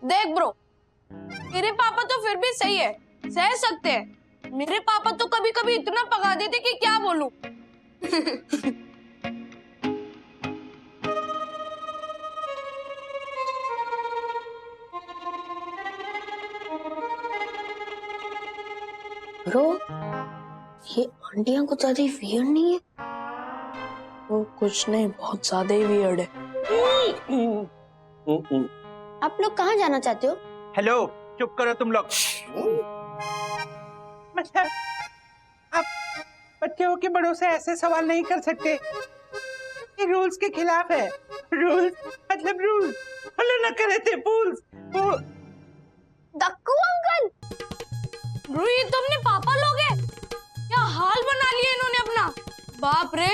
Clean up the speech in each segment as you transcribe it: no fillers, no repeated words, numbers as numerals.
देख ब्रो, मेरे पापा तो फिर भी सही है, सह सकते हैं। मेरे पापा तो कभी कभी इतना पका देते कि क्या बोलूं। ब्रो, ये आंटियां कुछ ज्यादा वियर्ड नहीं है? वो कुछ नहीं, बहुत ज्यादा ही वियर्ड है। आप लोग कहाँ जाना चाहते हो? हेलो, चुप करो तुम लोग। मतलब आप बच्चे हो के बड़ों से ऐसे सवाल नहीं कर सकते। ये रूल्स के खिलाफ है। रूल्स मतलब रूल्स फॉलो न करे थे फूल्स। दक्कू अंकल, रूही, तुमने पापा लोग हैं? क्या हाल बना लिया इन्होंने अपना। बाप रे।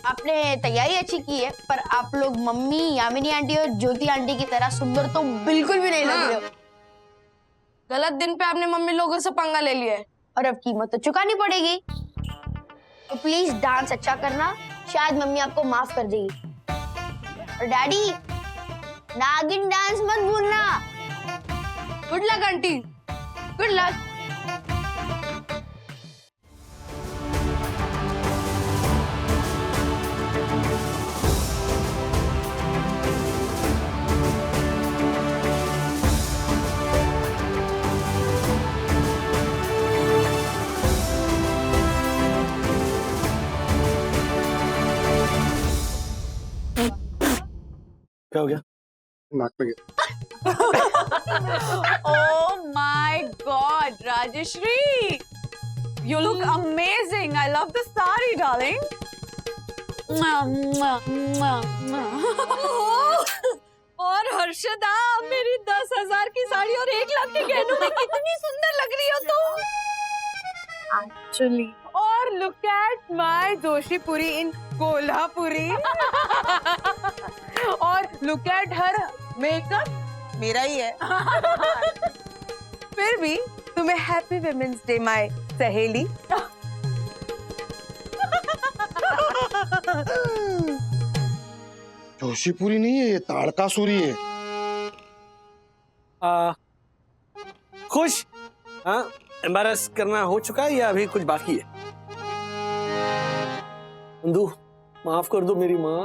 आपने तैयारी अच्छी की है, पर आप लोग मम्मी, यामिनी आंटी और ज्योति आंटी की तरह सुंदर तो बिल्कुल भी नहीं लग रहे हो। गलत दिन पे आपने मम्मी लोगों से पंगा ले लिया है। और अब कीमत तो चुकानी पड़ेगी। तो प्लीज डांस अच्छा करना, शायद मम्मी आपको माफ कर देगी। और डैडी, नागिन डांस मत भूलना। Good luck aunty. Good luck. क्या हो गया? नाक पे गया। Oh my God, Rajeshri, you look amazing. I love the sari, darling. और हर्षदा, मेरी 10,000 की साड़ी और 1 लाख के गहनों में कितनी सुंदर लग रही हो तुम। एक्चुअली। और look at my जोशीपुरी in Kolhapuri. और look at her makeup, मेरा ही है। फिर भी तुम्हें हैप्पी वुमेन्स डे माय सहेली। जोशीपुरी नहीं है, ये ताड़कासुरी है। खुश? हाँ, एम्बैरस करना हो चुका है या अभी कुछ बाकी है? बंधु, माफ कर दो मेरी माँ।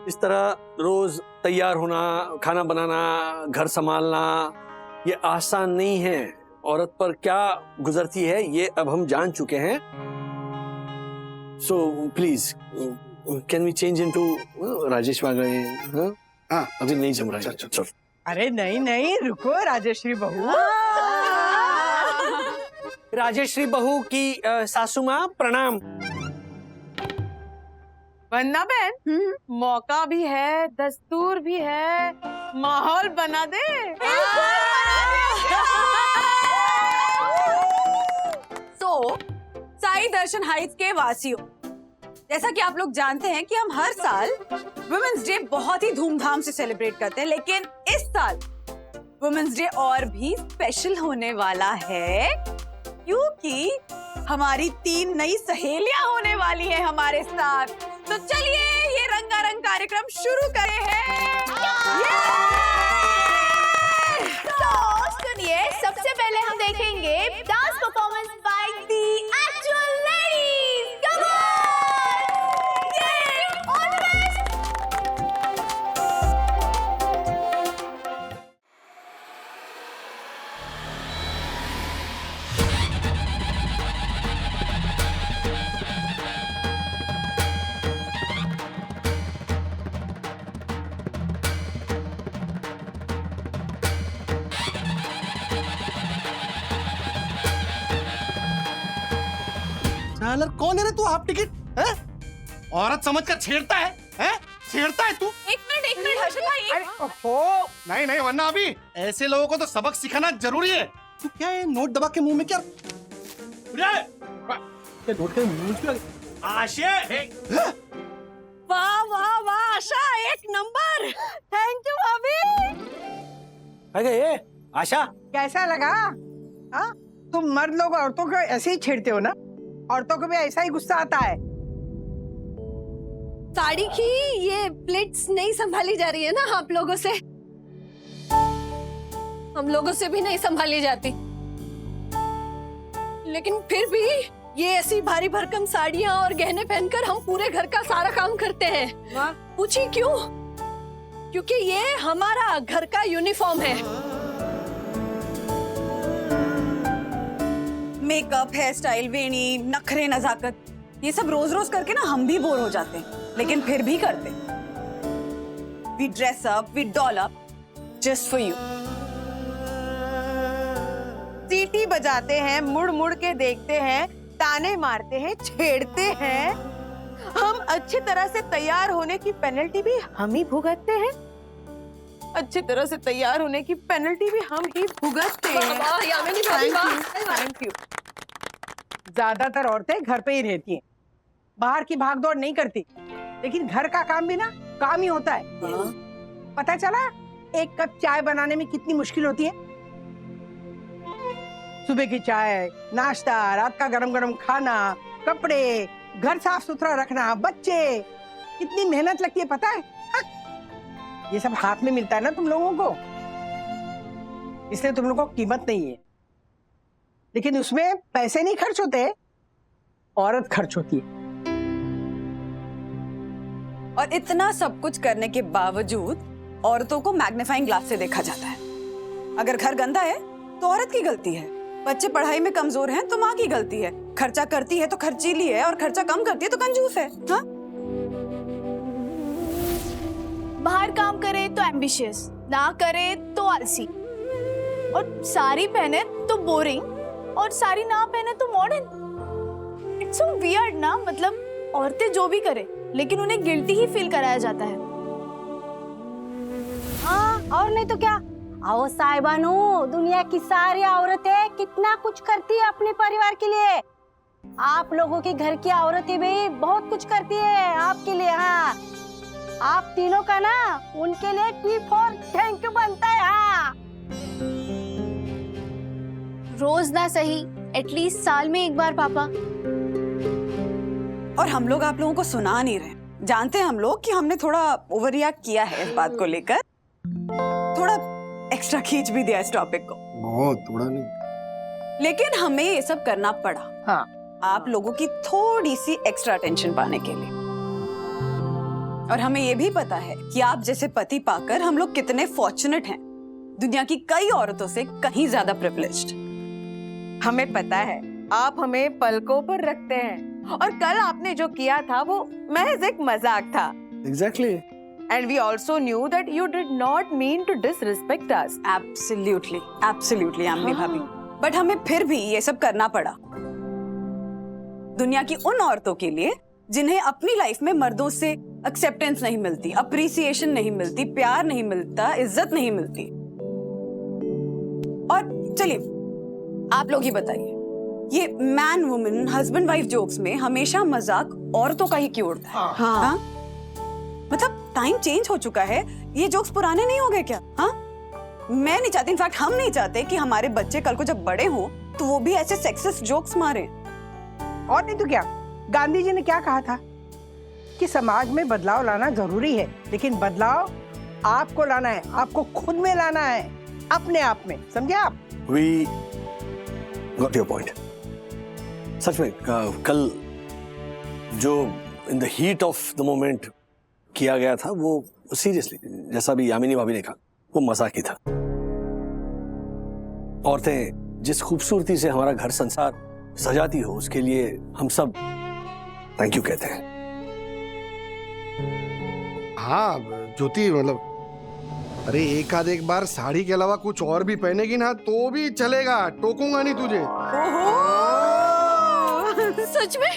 इस तरह रोज तैयार होना, खाना बनाना, घर संभालना ये आसान नहीं है। औरत पर क्या गुजरती है ये अब हम जान चुके हैं। So please can we change into Rajesh Wagde? हाँ, अभी नहीं जम रहा है। चल। अरे नहीं नहीं, रुको राजेश्री बहू। राजेश्री बहू की सासू माँ प्रणाम। वंदना बहन, मौका भी है, दस्तूर भी है, माहौल बना दे। तो साई दर्शन हाइट्स के वासियों, जैसा कि आप लोग जानते हैं कि हम हर साल वुमेन्स डे बहुत ही धूमधाम से सेलिब्रेट करते हैं, लेकिन इस साल वुमेन्स डे और भी स्पेशल होने वाला है, क्योंकि हमारी 3 नई सहेलियां होने वाली हैं हमारे साथ। तो चलिए ये रंगारंग कार्यक्रम शुरू करे हैं। तो सुनिए, सबसे पहले हम देखेंगे dance performance by the actual ladies. Come on! All the best! सालर कौन है रे तू? हाफ टिकट है? औरत समझकर छेड़ता है? हैं? छेड़ता है तू? एक मिनट हर्षद भाई। ओहो, नहीं नहीं, वरना अभी ऐसे लोगों को तो सबक सिखाना जरूरी है। तू क्या है नोट दबा के मुंह में क्या? क्या नोट के मुंह में? आशे, वाह वाह वाह आशा, एक नंबर। थैंक यू भाभी। अरे ये आशा, कैसा लगा? हाँ, तुम मर्द लोग औरतों को ऐसे ही छेड़ते हो ना? औरतों को भी ऐसा ही गुस्सा आता है। साड़ी की ये प्लेट्स नहीं संभाली जा रही है ना आप लोगों से, हम लोगों से भी नहीं संभाली जाती, लेकिन फिर भी ये ऐसी भारी भरकम साड़ियां और गहने पहनकर हम पूरे घर का सारा काम करते हैं। पूछिए क्यों? क्योंकि ये हमारा घर का यूनिफॉर्म है। मेकअप, हेयर स्टाइल, वेणी, नखरे, नजाकत, ये सब रोज रोज करके ना हम भी बोर हो जाते हैं, लेकिन फिर भी करते। We dress up, we doll up just for you. सीटी बजाते हैं, मुड़ मुड़ के देखते हैं, ताने मारते हैं, छेड़ते हैं। हम अच्छी तरह से तैयार होने की पेनल्टी भी हम ही भुगतते हैं। अच्छी तरह से तैयार होने की पेनल्टी भी हम ही भुगतते हैं। Thank you. ज्यादातर औरतें घर पे ही रहती हैं, बाहर की भागदौड़ नहीं करती, लेकिन घर का काम भी ना काम ही होता है। पता चला एक कप चाय बनाने में कितनी मुश्किल होती है? सुबह की चाय, नाश्ता, रात का गरम गरम खाना, कपड़े, घर साफ सुथरा रखना, बच्चे, कितनी मेहनत लगती है पता है? हाँ? ये सब हाथ में मिलता है ना तुम लोगों को, इसलिए तुम लोगों को कीमत नहीं है। लेकिन उसमें पैसे नहीं खर्च होते, औरत खर्च होती है। और इतना सब कुछ करने के बावजूद औरतों को मैग्नीफाइंग ग्लास से देखा जाता है। अगर घर गंदा है तो औरत की गलती है, बच्चे पढ़ाई में कमजोर हैं तो माँ की गलती है, खर्चा करती है तो खर्चीली है और खर्चा कम करती है तो कंजूस है। हाँ? बाहर काम करे तो एम्बिशियस, ना करे तो आलसी, और साड़ी पहने तो बोरिंग, और साड़ी ना पहने तो मॉडर्न। इट्स सो वियर्ड ना, मतलब औरतें जो भी करे लेकिन उन्हें गिल्टी ही फील कराया जाता है। हाँ, और नहीं तो क्या। आओ साहिबानो, दुनिया की सारी औरतें कितना कुछ करती है अपने परिवार के लिए। आप लोगों के घर की औरतें भी बहुत कुछ करती है आपके लिए। हाँ, आप तीनों का ना उनके लिए थैंक यू बनता है। हाँ, रोज ना सही, एटलीस्ट साल में एक बार पापा। और हम लोग आप लोगों को सुना नहीं रहे। जानते हैं हम लोग कि हमने थोड़ा ओवर रिएक्ट किया है इस बात को लेकर, थोड़ा एक्स्ट्रा खींच भी दिया इस टॉपिक को, बहुत थोड़ा नहीं, लेकिन हमें ये सब करना पड़ा। हाँ, आप लोगों की थोड़ी सी एक्स्ट्रा अटेंशन पाने के लिए। और हमें ये भी पता है कि आप जैसे पति पाकर हम लोग कितने फॉर्चुनेट हैं, दुनिया की कई औरतों से कहीं ज्यादा प्रिविलेज्ड। हमें पता है आप हमें पलकों पर रखते हैं, और कल आपने जो किया था वो महज एक मजाक था। Exactly. And we also knew that you did not mean to disrespect us. Absolutely, absolutely, Yamini भाभी। बट हमें फिर भी ये सब करना पड़ा दुनिया की उन औरतों के लिए जिन्हें अपनी लाइफ में मर्दों से एक्सेप्टेंस नहीं मिलती, अप्रिसिएशन नहीं मिलती, प्यार नहीं मिलता, इज्जत नहीं मिलती। और चलिए आप लोग ही बताइए, ये man woman husband wife jokes में हमेशा मजाक औरतों का ही क्यों उड़ता है? हाँ? मतलब टाइम चेंज हो चुका है, ये जोक्स पुराने नहीं हो गए क्या? हाँ, मैं नहीं चाहती, इनफैक्ट हम नहीं चाहते कि हमारे बच्चे कल को जब बड़े हों तो वो भी ऐसे सेक्सिस्ट जोक्स मारे। और नहीं तो क्या। गांधी जी ने क्या कहा था कि समाज में बदलाव लाना जरूरी है, लेकिन बदलाव आपको लाना है, आपको खुद में लाना है, अपने आप में। समझे आप? We got your point. सच में कल जो in the heat of the moment किया गया था वो सीरियसली, जैसा भी यामिनी भाभी ने कहा, वो मजाक ही था। औरतें जिस खूबसूरती से हमारा घर संसार सजाती हो उसके लिए हम सब थैंक यू कहते हैं। हाँ ज्योति, मतलब अरे एक बार साड़ी के अलावा कुछ और भी पहनेगी ना तो भी चलेगा, टोकूंगा नहीं तुझे। सच में?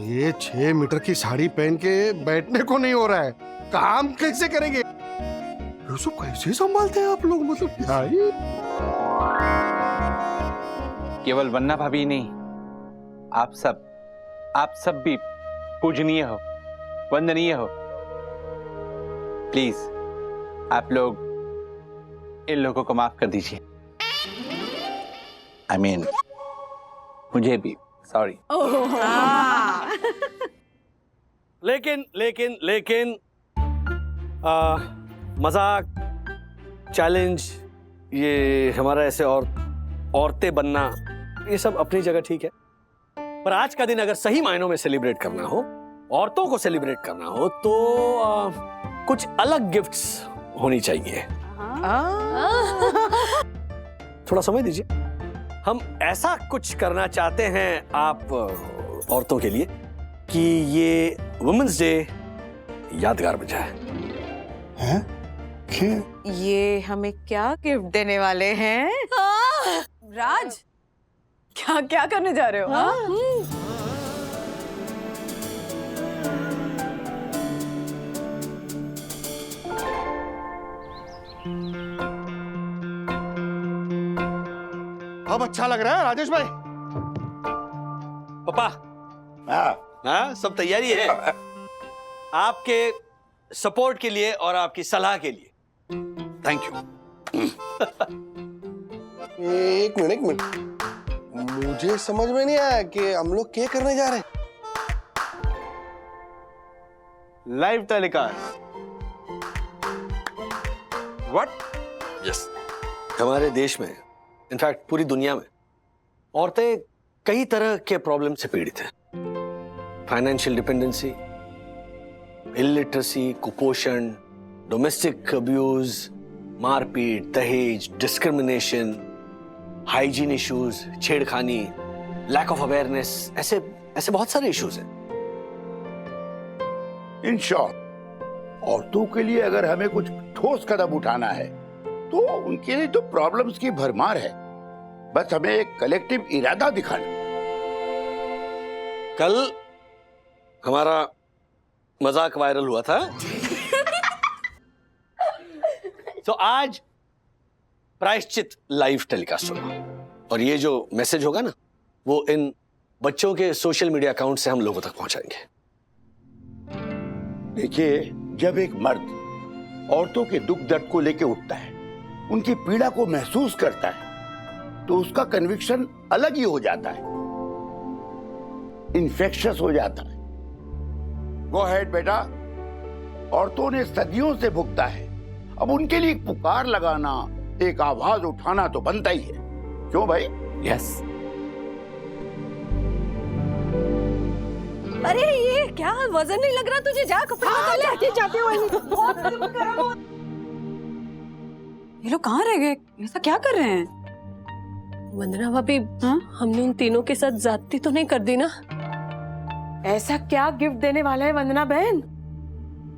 ये 6 मीटर की साड़ी पहन के बैठने को नहीं हो रहा है, काम कैसे करेंगे? ये सब कैसे संभालते हैं आप लोग? मतलब क्या ही? केवल वन्ना भाभी नहीं, आप सब भी पूजनीय हो, वंदनीय हो। प्लीज आप लोग इन लोगों को माफ कर दीजिए। I mean, मुझे भी सॉरी। लेकिन लेकिन लेकिन मजाक, चैलेंज, ये हमारा ऐसे औरतें बनना, ये सब अपनी जगह ठीक है। पर आज का दिन अगर सही मायनों में सेलिब्रेट करना हो, औरतों को सेलिब्रेट करना हो, तो कुछ अलग गिफ्ट्स होनी चाहिए। थोड़ा समय दीजिए, हम ऐसा कुछ करना चाहते हैं आप औरतों के लिए कि ये वुमेन्स डे यादगार बन जाए। हैं? क्यों? ये हमें क्या गिफ्ट देने वाले हैं? राज, क्या क्या करने जा रहे हो? हाँ? अब अच्छा लग रहा है राजेश भाई। पापा, हाँ, सब तैयारी है आपके सपोर्ट के लिए और आपकी सलाह के लिए। Thank you. एक मिनट, मुझे समझ में नहीं आया कि हम लोग क्या करने जा रहे हैं। Live telecast. व्हाट? यस, हमारे देश में, इनफैक्ट पूरी दुनिया में, औरतें कई तरह के प्रॉब्लम से पीड़ित हैं। फाइनेंशियल डिपेंडेंसी, इलिटरेसी, कुपोषण, डोमेस्टिक अब्यूज, मारपीट, दहेज, डिस्क्रिमिनेशन, हाइजीन इश्यूज, छेड़खानी, लैक ऑफ अवेयरनेस, ऐसे ऐसे बहुत सारे इश्यूज हैं। इन शॉर्ट, औरतों के लिए अगर हमें कुछ ठोस कदम उठाना है तो उनके लिए तो प्रॉब्लम्स की भरमार है, बस हमें एक कलेक्टिव इरादा दिखाना। कल हमारा मजाक वायरल हुआ था तो आज प्रायश्चित लाइव टेलीकास्ट होगा, और ये जो मैसेज होगा ना, वो इन बच्चों के सोशल मीडिया अकाउंट से हम लोगों तक पहुंचाएंगे। देखिए, जब एक मर्द औरतों के दुख दर्द को लेकर उठता है, उनकी पीड़ा को महसूस करता है, तो उसका कन्विक्शन अलग ही हो जाता है, इन्फेक्शस हो जाता है। गो अहेड बेटा, औरतों ने सदियों से भुगता है, अब उनके लिए एक पुकार लगाना, एक आवाज उठाना तो बनता ही है। क्यों भाई? यस। अरे ये क्या, वजन नहीं लग रहा तुझे? जा कपड़े बदल ले। जाते हुए ये लोग कहाँ रह गए? ऐसा क्या कर रहे हैं? वंदना भाभी, हाँ? हमने उन तीनों के साथ ज्यादती तो नहीं कर दी ना? ऐसा क्या गिफ्ट देने वाला है वंदना बहन?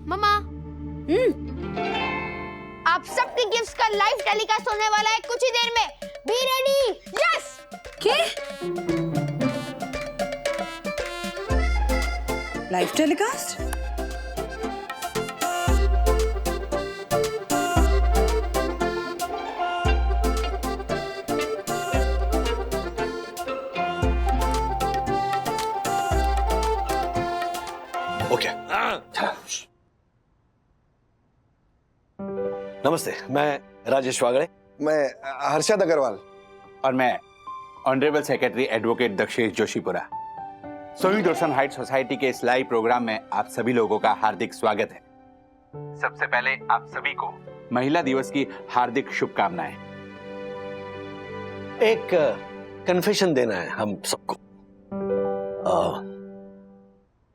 मम्मा, आप सबके गिफ्ट्स का लाइव टेलीकास्ट होने वाला है कुछ ही देर में। Be ready. Yes. Live telecast? Okay. नमस्ते, मैं राजेश वागड़े। मैं हर्षद अग्रवाल। और मैं honourable secretary advocate Dakshesh Joshipura. सोई दर्शन हाइट सोसाइटी के इस लाइव प्रोग्राम में आप सभी लोगों का हार्दिक स्वागत है। सबसे पहले आप सभी को महिला दिवस की हार्दिक शुभकामनाएं। एक कन्फेशन देना है हम सबको।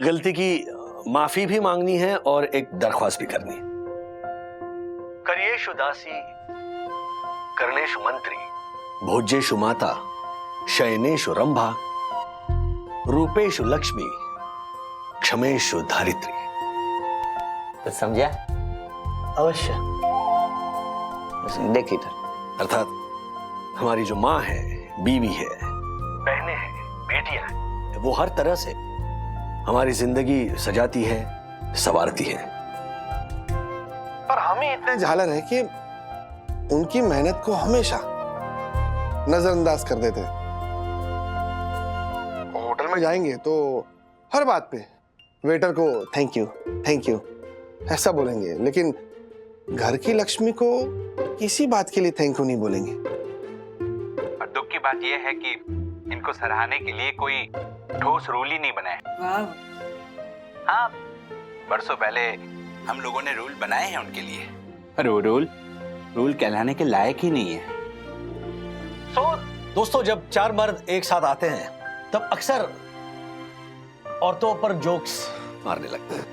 गलती की माफी भी मांगनी है और एक दरख्वास्त भी करनी है। करियेषु दासी, कर्णेषु मंत्री, भोज्येषु माता, शयनेषु रंभा, रूपेषु लक्ष्मी, क्षमेषु धारित्री। तो समझा? अवश्य। देखिए अर्थात हमारी जो माँ है, बीवी है, बहनें हैं, बेटियां हैं, वो हर तरह से हमारी जिंदगी सजाती है, संवारती है। पर हमें इतने झालर है कि उनकी मेहनत को हमेशा नजरअंदाज कर देते हैं। होटल में जाएंगे तो हर बात पे वेटर को थैंक यू ऐसा बोलेंगे, लेकिन घर की लक्ष्मी को किसी बात के लिए थैंक यू नहीं बोलेंगे। और दुख की बात यह है कि इनको सराहने के लिए कोई ठोस रूल ही नहीं बना है। हाँ, बरसों पहले हम लोगों ने रूल बनाए हैं उनके लिए, पर वो रूल कहलाने के लायक ही नहीं है। दोस्तों, जब चार मर्द एक साथ आते हैं तब अक्सर औरतों पर जोक्स मारने लगते हैं।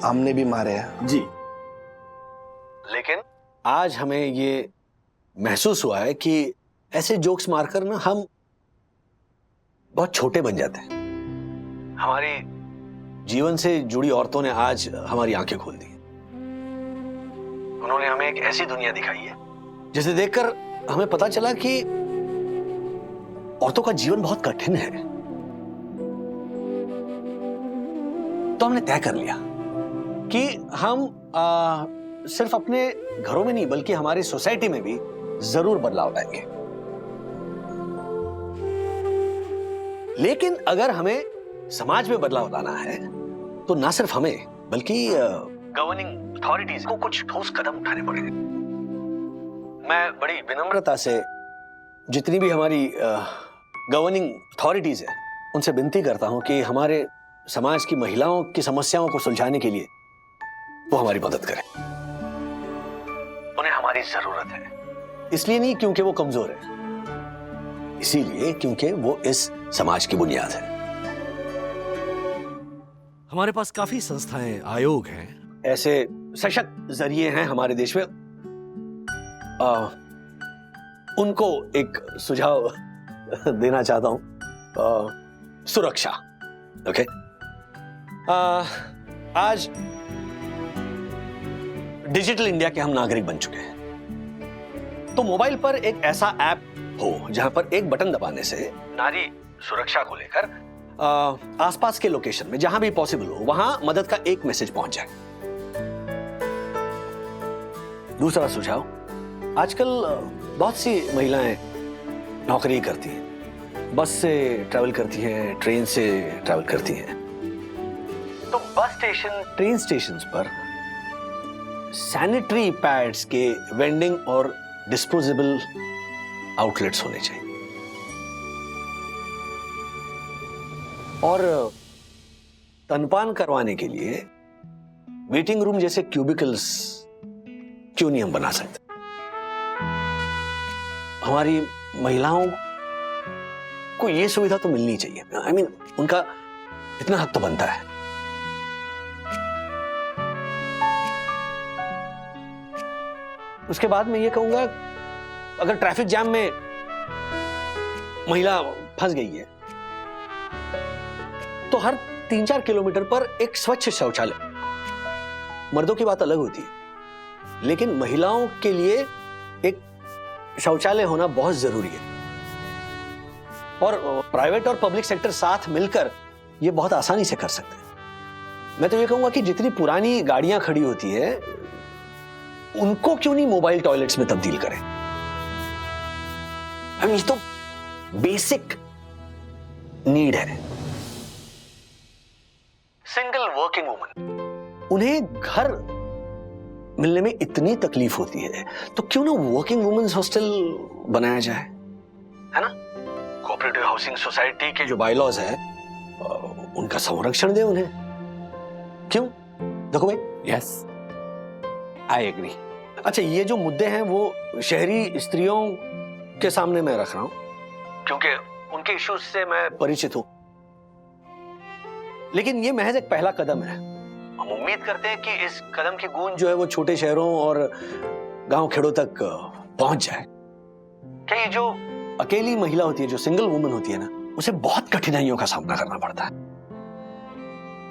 हमने भी मारे हैं जी, लेकिन आज हमें ये महसूस हुआ है कि ऐसे जोक्स मारकर ना हम बहुत छोटे बन जाते हैं। हमारी जीवन से जुड़ी औरतों ने आज हमारी आंखें खोल दी। उन्होंने हमें एक ऐसी दुनिया दिखाई है जिसे देखकर हमें पता चला कि औरतों का जीवन बहुत कठिन है। तो हमने तय कर लिया कि हम सिर्फ अपने घरों में नहीं बल्कि हमारी सोसाइटी में भी जरूर बदलाव लाएंगे। लेकिन अगर हमें समाज में बदलाव लाना है तो ना सिर्फ हमें बल्कि गवर्निंग अथॉरिटीज को कुछ ठोस कदम उठाने पड़ेंगे। मैं बड़ी विनम्रता से जितनी भी हमारी गवर्निंग अथॉरिटीज है उनसे विनती करता हूं कि हमारे समाज की महिलाओं की समस्याओं को सुलझाने के लिए वो हमारी मदद करें। उन्हें हमारी जरूरत है, इसलिए नहीं क्योंकि वो कमजोर है, इसीलिए क्योंकि वो इस समाज की बुनियाद है। हमारे पास काफी संस्थाएं, आयोग हैं। ऐसे सशक्त जरिए हैं हमारे देश में। उनको एक सुझाव देना चाहता हूं। सुरक्षा। ओके, आज डिजिटल इंडिया के हम नागरिक बन चुके हैं। तो मोबाइल पर एक ऐसा ऐप हो जहां पर एक बटन दबाने से नारी सुरक्षा को लेकर आसपास के लोकेशन में जहां भी पॉसिबल हो वहां मदद का एक मैसेज पहुंच जाए। दूसरा सुझाव, आजकल बहुत सी महिलाएं नौकरी करती हैं, बस से ट्रैवल करती हैं, ट्रेन से ट्रैवल करती हैं। तो बस स्टेशन, ट्रेन स्टेशंस पर सैनिटरी पैड्स के वेंडिंग और डिस्पोजेबल आउटलेट्स होने चाहिए। और स्तनपान करवाने के लिए वेटिंग रूम जैसे क्यूबिकल्स क्यों नहीं हम बना सकते? हमारी महिलाओं को यह सुविधा तो मिलनी चाहिए। I mean, उनका इतना हक तो बनता है। उसके बाद मैं ये कहूंगा, अगर ट्रैफिक जाम में महिला फंस गई है तो हर 3-4 किलोमीटर पर एक स्वच्छ शौचालय। मर्दों की बात अलग होती है, लेकिन महिलाओं के लिए एक शौचालय होना बहुत जरूरी है। और प्राइवेट और पब्लिक सेक्टर साथ मिलकर यह बहुत आसानी से कर सकते हैं। मैं तो ये कहूंगा कि जितनी पुरानी गाड़ियां खड़ी होती है उनको क्यों नहीं मोबाइल टॉयलेट्स में तब्दील करें? ये तो बेसिक नीड है। सिंगल वर्किंग वुमन, उन्हें घर मिलने में इतनी तकलीफ होती है, तो क्यों ना वर्किंग वुमेन्स हॉस्टल बनाया जाए, है ना? कोऑपरेटिव हाउसिंग सोसाइटी के जो बायलॉज है उनका संरक्षण दे उन्हें। क्यों? देखो भाई, यस, आई एग्री। अच्छा, ये जो मुद्दे हैं वो शहरी स्त्रियों के सामने मैं रख रहा हूं क्योंकि उनके इश्यूज से मैं परिचित हूं, लेकिन ये महज एक पहला कदम है। हम उम्मीद करते हैं कि इस कदम की गूंज जो है वो छोटे शहरों और गांव खेड़ों तक पहुंच जाए। क्या ये जो अकेली महिला होती है, जो सिंगल वुमन होती है ना, उसे बहुत कठिनाइयों का सामना करना पड़ता है।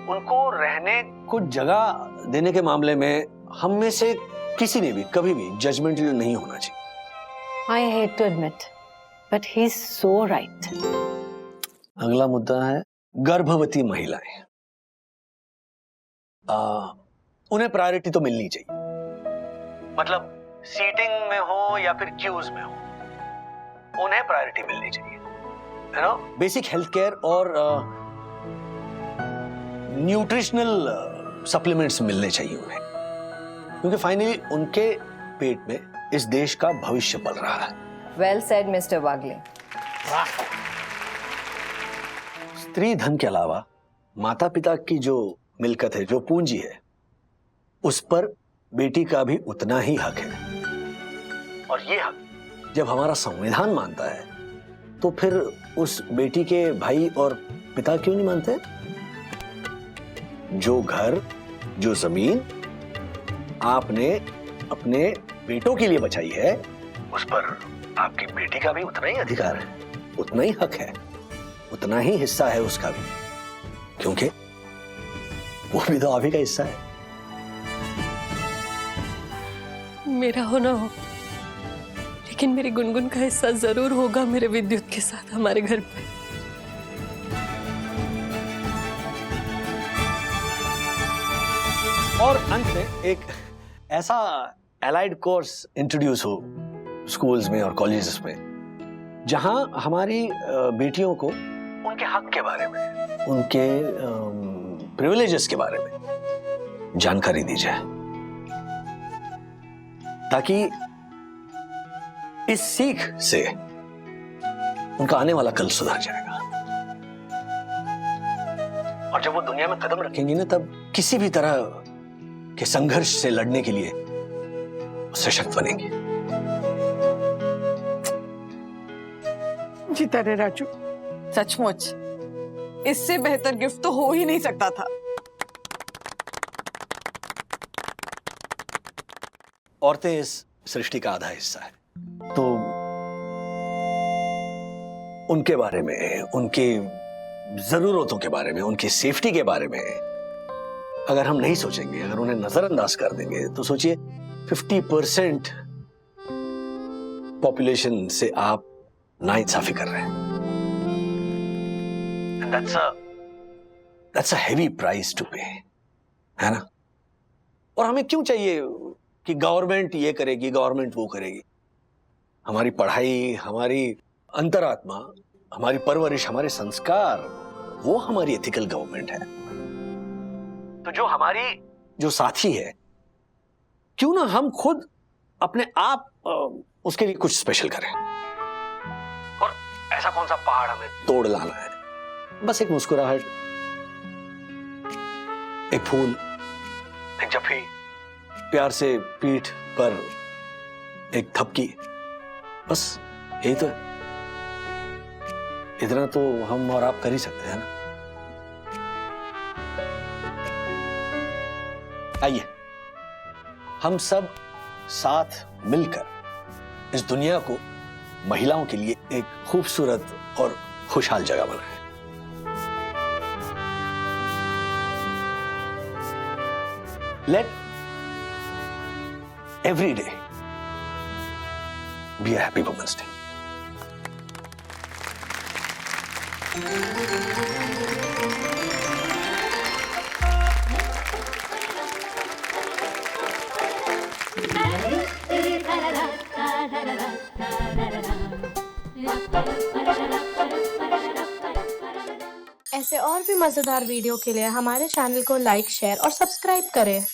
उनको रहने को जगह देने के मामले में हम में से किसी ने भी कभी भी जजमेंटल नहीं होना चाहिए। I hate to admit, but he's so right. अगला मुद्दा है गर्भवती महिलाएं। उन्हें प्रायोरिटी तो मिलनी चाहिए, मतलब सीटिंग में हो या फिर क्यूज में हो, उन्हें प्रायोरिटी मिलनी चाहिए, है ना? बेसिक हेल्थ केयर और न्यूट्रिशनल सप्लीमेंट्स मिलने चाहिए उन्हें। क्योंकि फाइनली उनके पेट में इस देश का भविष्य पल रहा है। वेल सेड मिस्टर वागले। स्त्री धन के अलावा माता पिता की जो मिल्कत है, जो पूंजी है, उस पर बेटी का भी उतना ही हक है। और ये हक जब हमारा संविधान मानता है तो फिर उस बेटी के भाई और पिता क्यों नहीं मानते? जो घर, जो जमीन आपने अपने बेटों के लिए बचाई है, उस पर आपकी बेटी का भी उतना ही अधिकार है, उतना ही हक है, उतना ही हिस्सा है उसका भी, क्योंकि वो भी तो आप ही का हिस्सा है। मेरा हो ना हो, लेकिन मेरी गुनगुन का हिस्सा जरूर होगा मेरे विद्युत के साथ हमारे घर पे। और अंत में एक ऐसा एलाइड कोर्स इंट्रोड्यूस हो स्कूल्स में और कॉलेजेस में, जहां हमारी बेटियों को उनके हक के बारे में, उनके प्रिविलेजेस के बारे में जानकारी दी जाए, ताकि इस सीख से उनका आने वाला कल सुधर जाएगा। और जब वो दुनिया में कदम रखेंगी ना, तब किसी भी तरह के संघर्ष से लड़ने के लिए सशक्त बनेंगी। जीता रे राजू। सचमुच इससे बेहतर गिफ्ट तो हो ही नहीं सकता था। औरतें इस सृष्टि का आधा हिस्सा है, तो उनके बारे में, उनकी जरूरतों के बारे में, उनकी सेफ्टी के बारे में अगर हम नहीं सोचेंगे, अगर उन्हें नजरअंदाज कर देंगे, तो सोचिए 50% पॉपुलेशन से आप नाइंसाफी कर रहे हैं। That's a heavy price to pay, है ना? और हमें क्यों चाहिए कि गवर्नमेंट ये करेगी, गवर्नमेंट वो करेगी? हमारी पढ़ाई, हमारी अंतरात्मा, हमारी परवरिश, हमारे संस्कार, वो हमारी एथिकल गवर्नमेंट है। तो जो साथी है, क्यों ना हम खुद अपने आप उसके लिए कुछ स्पेशल करें। और ऐसा कौन सा पहाड़ हमें तोड़ लाना है? बस एक मुस्कुराहट, एक फूल, एक जफ्फी, प्यार से पीठ पर एक थपकी, बस यही तो है। इतना तो हम और आप कर ही सकते हैं ना। आइए हम सब साथ मिलकर इस दुनिया को महिलाओं के लिए एक खूबसूरत और खुशहाल जगह बनाएं। Let every day be a happy Women's Day. ऐसे और भी मजेदार वीडियो के लिए हमारे चैनल को लाइक, शेयर और सब्सक्राइब करें।